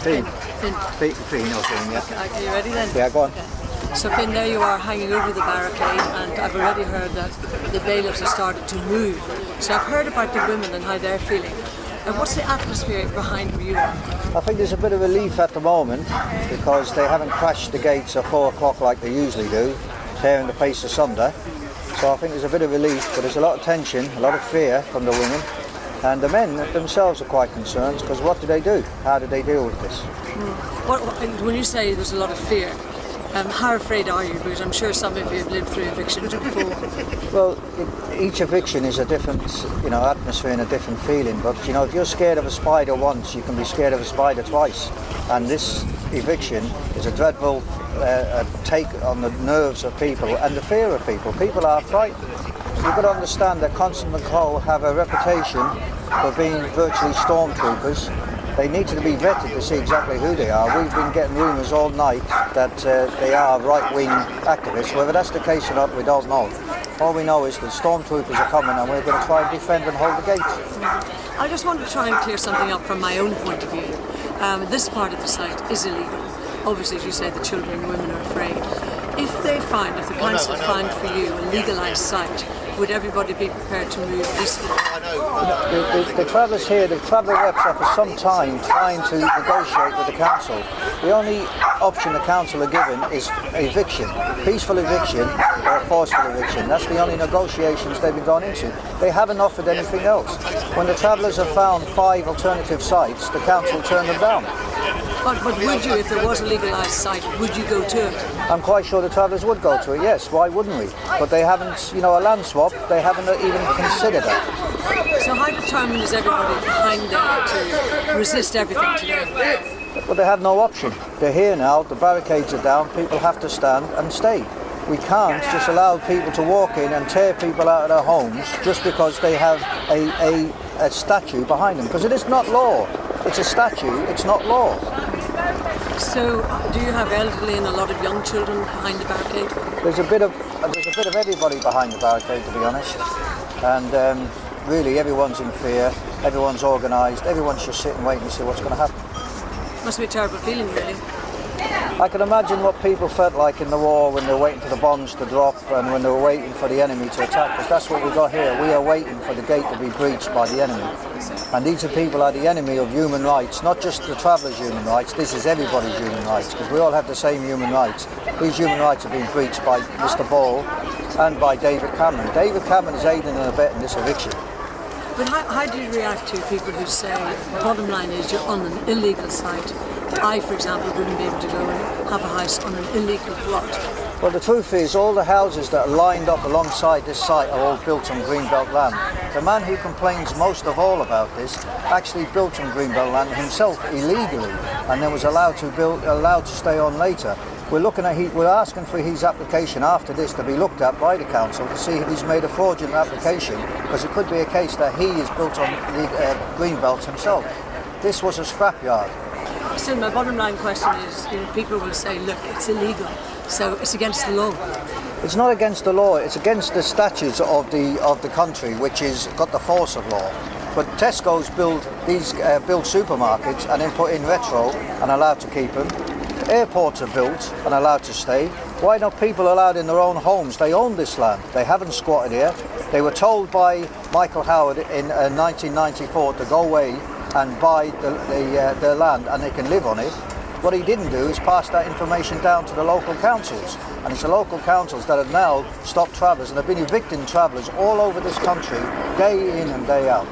Finn. Finn, yeah. Okay, are you ready then? Yeah, go on. Okay. So Finn, there you are hanging over the barricade, and I've already heard that the bailiffs have started to move. So I've heard about the women and how they're feeling. And what's the atmosphere behind where you are? I think there's a bit of relief at the moment because they haven't crashed the gates at 4 o'clock like they usually do, tearing the place asunder. So I think there's a bit of relief, but there's a lot of tension, a lot of fear from the women. And the men themselves are quite concerned because what do they do? How do they deal with this? When you say there's a lot of fear, how afraid are you? Because I'm sure some of you have lived through evictions before. Well, each eviction is a different, atmosphere and a different feeling. But if you're scared of a spider once, you can be scared of a spider twice. And this eviction is a dreadful take on the nerves of people and the fear of people. People are frightened. You've got to understand that Constant and Co have a reputation for being virtually stormtroopers. They need to be vetted to see exactly who they are. We've been getting rumours all night that they are right-wing activists. Whether that's the case or not, we don't know. All we know is that stormtroopers are coming and we're going to try and defend and hold the gates. I just want to try and clear something up from my own point of view. This part of the site is illegal. Obviously, as you say, the children and women are afraid. If the council find for you a legalised site, would everybody be prepared to move peacefully? The travellers here, the traveller reps are for some time trying to negotiate with the council. The only option the council are given is eviction, peaceful eviction or forceful eviction. That's the only negotiations they've been going into. They haven't offered anything else. When the travellers have found 5 alternative sites, the council turned them down. But would you, if there was a legalised site, would you go to it? I'm quite sure the travellers would go to it, yes, why wouldn't we? But they haven't, a land swap, they haven't even considered it. So how determined is everybody behind there to resist everything today? Well, they have no option. They're here now, the barricades are down, people have to stand and stay. We can't just allow people to walk in and tear people out of their homes just because they have a statue behind them, because it is not law. It's a statue, it's not law. So, do you have elderly and a lot of young children behind the barricade? There's a bit of everybody behind the barricade, to be honest. And really, everyone's in fear, everyone's organised, everyone's just sitting waiting to see what's going to happen. Must be a terrible feeling, really. I can imagine what people felt like in the war when they were waiting for the bombs to drop and when they were waiting for the enemy to attack us. That's what we got here. We are waiting for the gate to be breached by the enemy. And these people are the enemy of human rights, not just the travellers' human rights. This is everybody's human rights, because we all have the same human rights. These human rights have been breached by Mr. Ball and by David Cameron. David Cameron is aiding and abetting this eviction. But how do you react to people who say, bottom line is you're on an illegal site? I, for example, wouldn't be able to go and have a house on an illegal plot. Well, the truth is, all the houses that are lined up alongside this site are all built on Greenbelt land. The man who complains most of all about this actually built on Greenbelt land himself illegally, and then was allowed to stay on later. We're asking for his application after this to be looked at by the council to see if he's made a fraudulent application, because it could be a case that he is built on Greenbelt himself. This was a scrapyard. So my bottom line question is, people will say, look, it's illegal, so it's against the law. It's not against the law, it's against the statutes of the country, which is got the force of law. But Tesco's build supermarkets and then put in retro and allowed to keep them. Airports are built and allowed to stay. Why not people allowed in their own homes? They own this land. They haven't squatted here. They were told by Michael Howard in 1994 to go away and buy their land and they can live on it. What he didn't do is pass that information down to the local councils. And it's the local councils that have now stopped travellers and have been evicting travellers all over this country, day in and day out.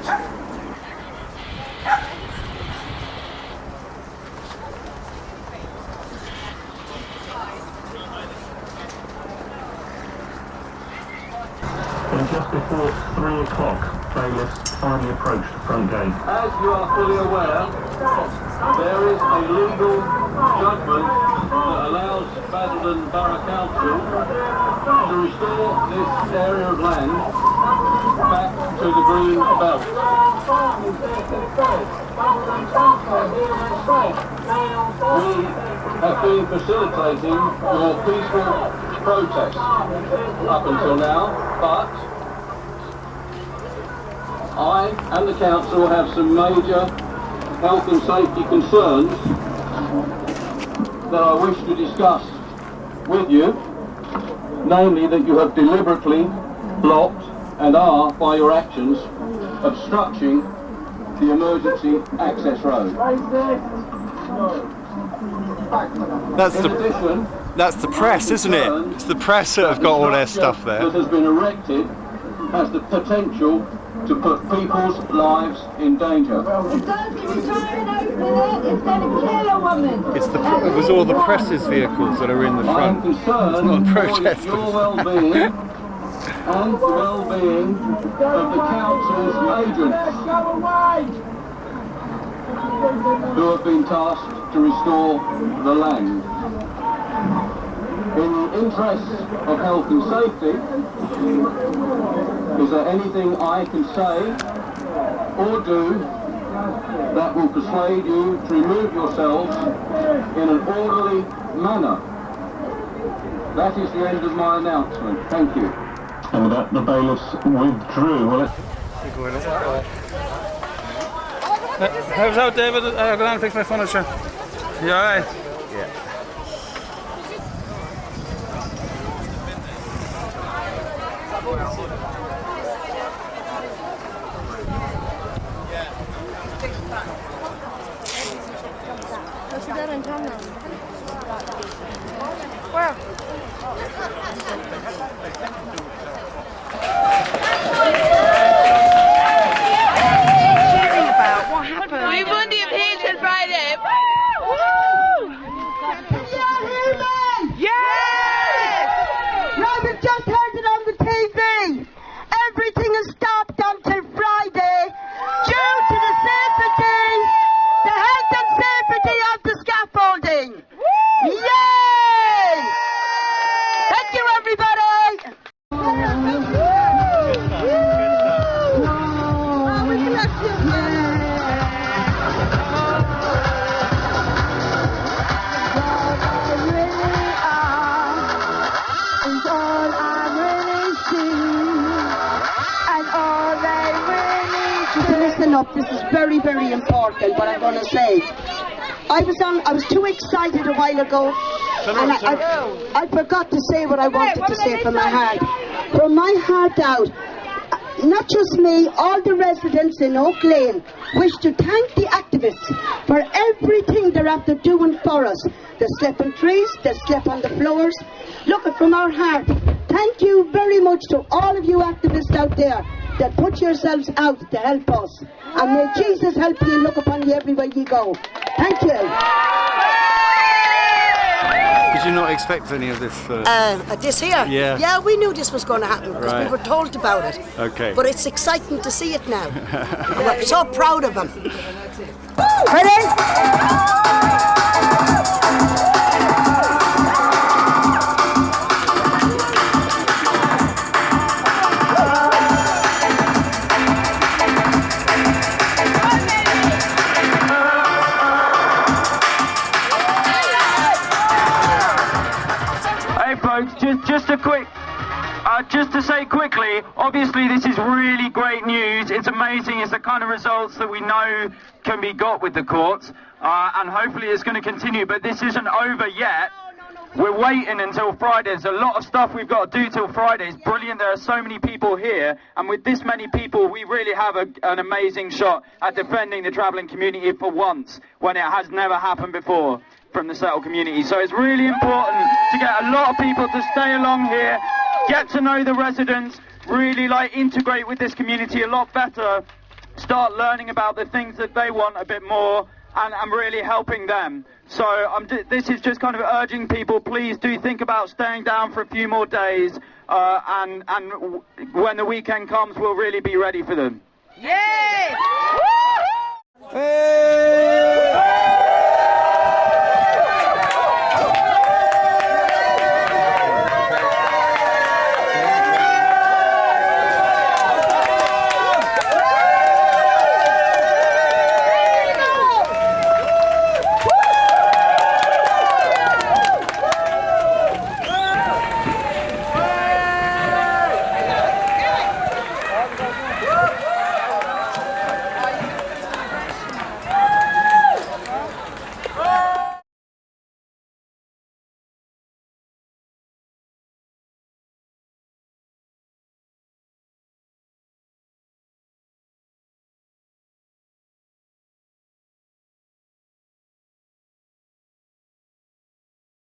And just before 3 o'clock, bailiffs finally approached the front gate. As you are fully aware, there is a legal judgment that allows Basildon Borough Council to restore this area of land back to the green belt. We have been facilitating your peaceful protest up until now, but I and the council have some major health and safety concerns that I wish to discuss with you, namely that you have deliberately blocked and are, by your actions, obstructing the emergency access road. That's the press, isn't it? It's the press that have got all their stuff there. That has been erected has the potential to put people's lives in danger. It was all the press's vehicles that are in the front. I am concerned It's not for protesters. your well-being and the well-being of the council's agents who have been tasked to restore the land. In the interests of health and safety, is there anything I can say or do that will persuade you to remove yourselves in an orderly manner? That is the end of my announcement. Thank you. And with that, the bailiffs withdrew. Well, How's out, David? I'll go down and fix my furniture. You alright? Yeah. Where? Cheering about what happened? We won the Eviction Friday. Yes! Now we've just heard it on the TV. Everything is stopped until Friday due to the safety, the health and safety of the scaffolding. Yay! Thank you, everybody. Listen up, this is very, very important what I'm going to say. I was too excited a while ago and I forgot to say what I wanted to say from my heart. From my heart out, not just me, all the residents in Oak Lane wish to thank the activists for everything they're after doing for us. They slept on trees, they slept on the floors. Look, from our heart, thank you very much to all of you activists out there that put yourselves out to help us. And may Jesus help you and look upon you everywhere you go. Thank you. Did you not expect any of this? This here? Yeah. Yeah, we knew this was going to happen because Right. we were told about it. Okay. But it's exciting to see it now. We're so proud of him. Hey folks, just to say quickly, obviously this is really great news. It's amazing. It's the kind of results that we know can be got with the courts, and hopefully it's going to continue. But this isn't over yet. We're waiting until Friday. There's a lot of stuff we've got to do till Friday. It's brilliant. There are so many people here, and with this many people, we really have an amazing shot at defending the travelling community for once, when it has never happened before from the settled community. So it's really important to get a lot of people to stay along here, get to know the residents, really integrate with this community a lot better, start learning about the things that they want a bit more, and really helping them. So this is just kind of urging people, please do think about staying down for a few more days, and when the weekend comes, we'll really be ready for them. Yay! Hey!